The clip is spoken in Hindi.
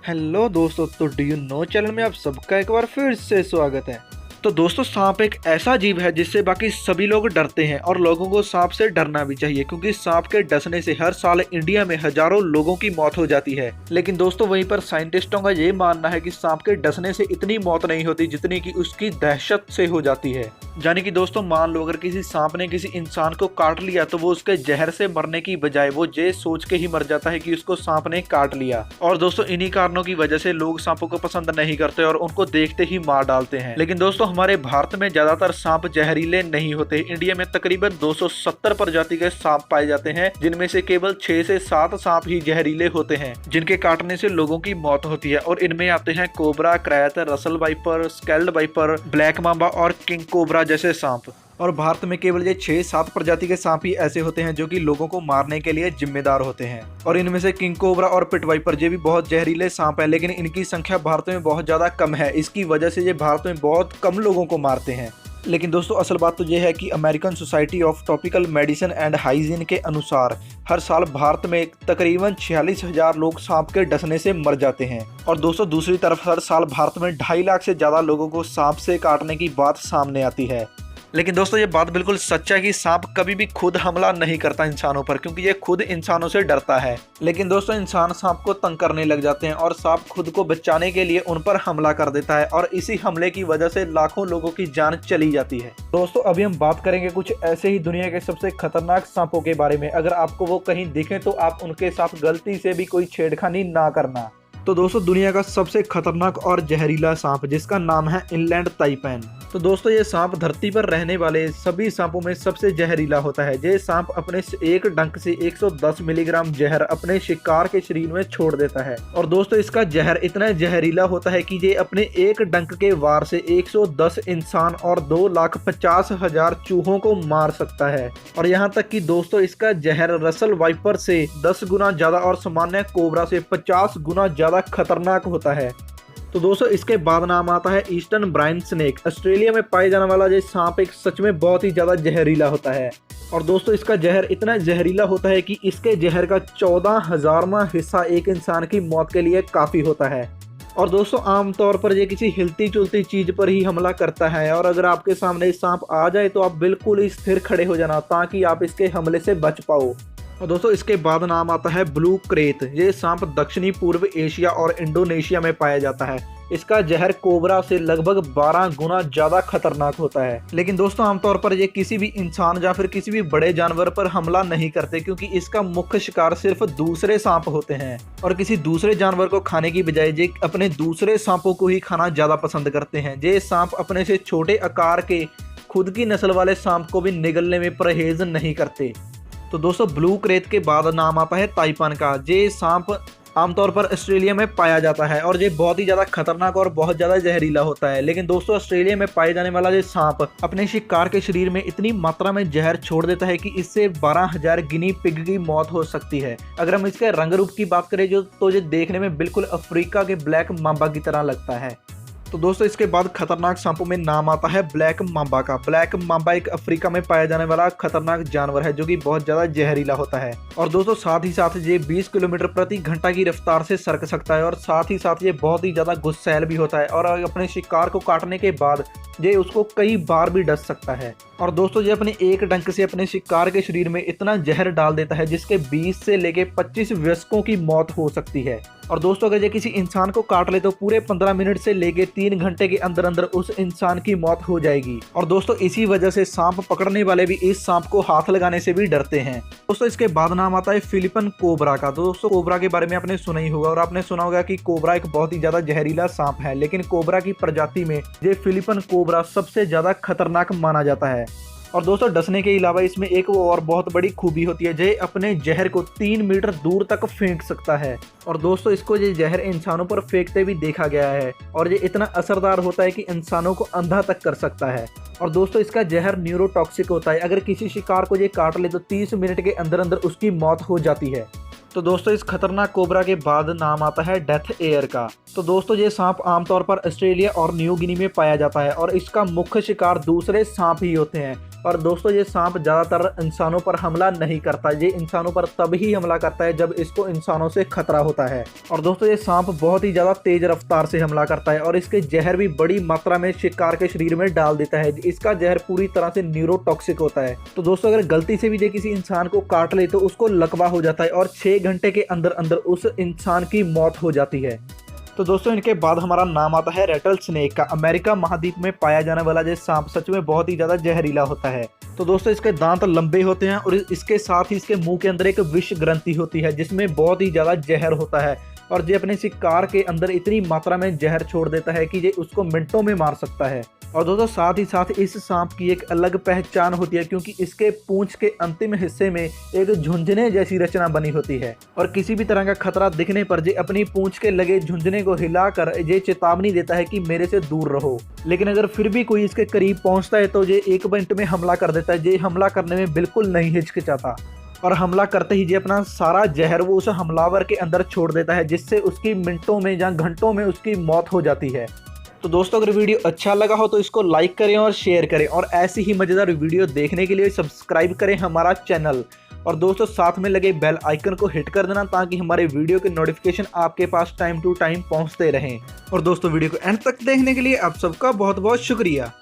हेलो दोस्तों, तो डू यू नो चैनल में आप सबका एक बार फिर से स्वागत है। तो दोस्तों, सांप एक ऐसा जीव है जिससे बाकी सभी लोग डरते हैं और लोगों को सांप से डरना भी चाहिए, क्योंकि सांप के डसने से हर साल इंडिया में हजारों लोगों की मौत हो जाती है। लेकिन दोस्तों, वहीं पर साइंटिस्टों का ये मानना है कि सांप के डसने से इतनी मौत नहीं होती जितनी कि उसकी दहशत से हो जाती है। यानी कि दोस्तों, मान लो अगर किसी सांप ने किसी इंसान को काट लिया तो वो उसके जहर से मरने की बजाय वो ये सोच के ही मर जाता है कि उसको सांप ने काट लिया। और दोस्तों, इन्हीं कारणों की वजह से लोग सांपों को पसंद नहीं करते और उनको देखते ही मार डालते हैं। लेकिन दोस्तों, हमारे भारत में ज्यादातर सांप जहरीले नहीं होते। इंडिया में तकरीबन 270 प्रजाति के सांप पाए जाते हैं, जिनमें से केवल 6 से 7 सांप ही जहरीले होते हैं, जिनके काटने से लोगों की मौत होती है। और इनमें आते हैं cobra, krait, Russell viper, scaled viper, black mamba और किंग कोबरा जैसे सांप। और भारत में केवल ये 6-7 प्रजाति के सांप ही ऐसे होते हैं जो कि लोगों को मारने के लिए जिम्मेदार होते हैं। और इनमें से किंग कोबरा और पिट वाइपर ये भी बहुत जहरीले सांप है, लेकिन इनकी संख्या भारत में बहुत ज्यादा कम है। इसकी वजह से ये भारत में बहुत कम लोगों को मारते हैं। लेकिन दोस्तों, असल बात तो ये है कि American society of tropical medicine and hygiene के अनुसार हर साल भारत में तकरीबन 46,000 लोग सांप के डसने से मर जाते हैं। और दोस्तों, दूसरी तरफ हर साल भारत में 2.5 लाख से ज्यादा लोगों को सांप से काटने की बात सामने आती है। लेकिन दोस्तों, ये बात बिल्कुल सच है कि सांप कभी भी खुद हमला नहीं करता इंसानों पर, क्योंकि ये खुद इंसानों से डरता है। लेकिन दोस्तों, इंसान सांप को तंग करने लग जाते हैं और सांप खुद को बचाने के लिए उन पर हमला कर देता है, और इसी हमले की वजह से लाखों लोगों की जान चली जाती है। दोस्तों, अभी हम बात करेंगे कुछ ऐसे ही दुनिया के सबसे खतरनाक सांपों के बारे में। अगर आपको वो कहीं दिखे तो आप उनके साथ गलती से भी कोई छेड़खानी ना करना। तो दोस्तों, दुनिया का सबसे खतरनाक और जहरीला सांप, जिसका नाम है इनलैंड ताइपैन। तो दोस्तों, ये सांप धरती पर रहने वाले सभी सांपों में सबसे जहरीला होता है। ये सांप अपने एक डंक से 110 मिलीग्राम जहर अपने शिकार के शरीर में छोड़ देता है। और दोस्तों, इसका जहर इतना जहरीला होता है कि ये अपने एक डंक के वार से 110 इंसान और 2,50,000 चूहों को मार सकता है। और यहाँ तक कि दोस्तों, इसका जहर रसल वाइपर से 10 गुना ज्यादा और सामान्य कोबरा से 50 गुना ज्यादा खतरनाक होता है। तो दोस्तों, इसके बाद नाम आता है ईस्टर्न ब्राइन स्नेक। ऑस्ट्रेलिया में पाए जाने वाला ये सांप एक सच में बहुत ही ज्यादा जहरीला होता है। और दोस्तों, इसका जहर इतना जहरीला होता है कि इसके जहर का 14,000वां हिस्सा एक इंसान की मौत के लिए काफी होता है। और दोस्तों, आमतौर पर ये किसी हिलती चुलती चीज पर ही हमला करता है, और अगर आपके सामने सांप आ जाए तो आप बिल्कुल ही स्थिर खड़े हो जाना ताकि आप इसके हमले से बच पाओ। और दोस्तों, इसके बाद नाम आता है ब्लू क्रेत। ये सांप दक्षिणी पूर्व एशिया और इंडोनेशिया में पाया जाता है। इसका जहर कोबरा से लगभग 12 गुना ज्यादा खतरनाक होता है। लेकिन दोस्तों, आमतौर पर ये किसी भी इंसान या फिर किसी भी बड़े जानवर पर हमला नहीं करते, क्योंकि इसका मुख्य शिकार सिर्फ दूसरे सांप होते हैं। और किसी दूसरे जानवर को खाने की बजाय ये अपने दूसरे सांपों को ही खाना ज्यादा पसंद करते हैं। ये सांप अपने से छोटे आकार के खुद की नस्ल वाले सांप को भी निगलने में परहेज नहीं करते। तो दोस्तों, ब्लू क्रेत के बाद नाम आता है ताइपान का। ये सांप आमतौर पर ऑस्ट्रेलिया में पाया जाता है और ये बहुत ही ज्यादा खतरनाक और बहुत ज्यादा जहरीला होता है। लेकिन दोस्तों, ऑस्ट्रेलिया में पाए जाने वाला ये सांप अपने शिकार के शरीर में इतनी मात्रा में जहर छोड़ देता है कि इससे 12,000 गिनी पिग की मौत हो सकती है। अगर हम इसके रंग रूप की बात करें तो ये देखने में बिल्कुल अफ्रीका के ब्लैक मांबा की तरह लगता है। तो दोस्तों, इसके बाद खतरनाक सांपों में नाम आता है ब्लैक मांबा का। ब्लैक मांबा एक अफ्रीका में पाया जाने वाला खतरनाक जानवर है जो कि बहुत ज्यादा जहरीला होता है। और दोस्तों, साथ ही साथ ये 20 किलोमीटर प्रति घंटा की रफ्तार से सरक सकता है, और साथ ही साथ ये बहुत ही ज्यादा गुस्सैल भी होता है, और अपने शिकार को काटने के बाद ये उसको कई बार भी डस सकता है। और दोस्तों, ये अपने एक डंक से अपने शिकार के शरीर में इतना जहर डाल देता है जिसके 20 से लेके 25 वयस्कों की मौत हो सकती है। और दोस्तों, अगर ये किसी इंसान को काट ले तो पूरे 15 मिनट से लेके 3 घंटे के अंदर अंदर उस इंसान की मौत हो जाएगी। और दोस्तों, इसी वजह से सांप पकड़ने वाले भी इस सांप को हाथ लगाने से भी डरते हैं। दोस्तों, इसके बाद नाम आता है फिलिपन कोबरा का। दोस्तों, कोबरा के बारे में आपने सुना ही होगा, और आपने सुना होगा कि कोबरा एक बहुत ही ज्यादा जहरीला सांप है। लेकिन कोबरा की प्रजाति में ये फिलिपन कोबरा सबसे ज्यादा खतरनाक माना जाता है। और दोस्तों, डसने के अलावा इसमें एक वो और बहुत बड़ी खूबी होती है, ये अपने जहर को 3 मीटर दूर तक फेंक सकता है। और दोस्तों, इसको ये जहर इंसानों पर फेंकते भी देखा गया है, और ये इतना असरदार होता है कि इंसानों को अंधा तक कर सकता है। और दोस्तों, इसका जहर न्यूरोटॉक्सिक होता है। अगर किसी शिकार को ये काट ले तो 30 मिनट के अंदर अंदर उसकी मौत हो जाती है। तो दोस्तों इस खतरनाक कोबरा के बाद नाम आता है डेथ एयर का। तो दोस्तों ये सांप आमतौर पर ऑस्ट्रेलिया और न्यू गिनी में पाया जाता है और इसका मुख्य शिकार दूसरे सांप ही होते हैं। और दोस्तों ये सांप ज़्यादातर इंसानों पर हमला नहीं करता, ये इंसानों पर तभी हमला करता है जब इसको इंसानों से खतरा होता है। और दोस्तों ये सांप बहुत ही ज़्यादा तेज रफ्तार से हमला करता है और इसके जहर भी बड़ी मात्रा में शिकार के शरीर में डाल देता है। इसका जहर पूरी तरह से न्यूरोटॉक्सिक होता है। तो दोस्तों अगर गलती से भी ये किसी इंसान को काट ले तो उसको लकवा हो जाता है और 6 घंटे के अंदर अंदर उस इंसान की मौत हो जाती है। तो दोस्तों इनके बाद हमारा नाम आता है रेटल स्नेक का। अमेरिका महाद्वीप में पाया जाने वाला ये सांप सच में बहुत ही ज़्यादा जहरीला होता है। तो दोस्तों इसके दांत लंबे होते हैं और इसके साथ ही इसके मुंह के अंदर एक विष ग्रंथि होती है जिसमें बहुत ही ज़्यादा जहर होता है और ये अपने शिकार के अंदर इतनी मात्रा में जहर छोड़ देता है कि ये उसको मिनटों में मार सकता है। और दोस्तों साथ ही साथ इस सांप की एक अलग पहचान होती है क्योंकि इसके पूंछ के अंतिम हिस्से में एक झुंझुने जैसी रचना बनी होती है और किसी भी तरह का खतरा दिखने पर ये अपनी पूंछ के लगे झुंझुने को हिलाकर ये चेतावनी देता है कि मेरे से दूर रहो। लेकिन अगर फिर भी कोई इसके करीब पहुंचता है तो ये 1 मिनट में हमला कर देता है। ये हमला करने में बिल्कुल नहीं हिचकिचाता और हमला करते ही ये अपना सारा जहर वो उस हमलावर के अंदर छोड़ देता है जिससे उसकी मिनटों में या घंटों में उसकी मौत हो जाती है। तो दोस्तों अगर वीडियो अच्छा लगा हो तो इसको लाइक करें और शेयर करें और ऐसी ही मज़ेदार वीडियो देखने के लिए सब्सक्राइब करें हमारा चैनल। और दोस्तों साथ में लगे बेल आइकन को हिट कर देना ताकि हमारे वीडियो के नोटिफिकेशन आपके पास टाइम टू टाइम पहुंचते रहें। और दोस्तों वीडियो को एंड तक देखने के लिए आप सबका बहुत बहुत शुक्रिया।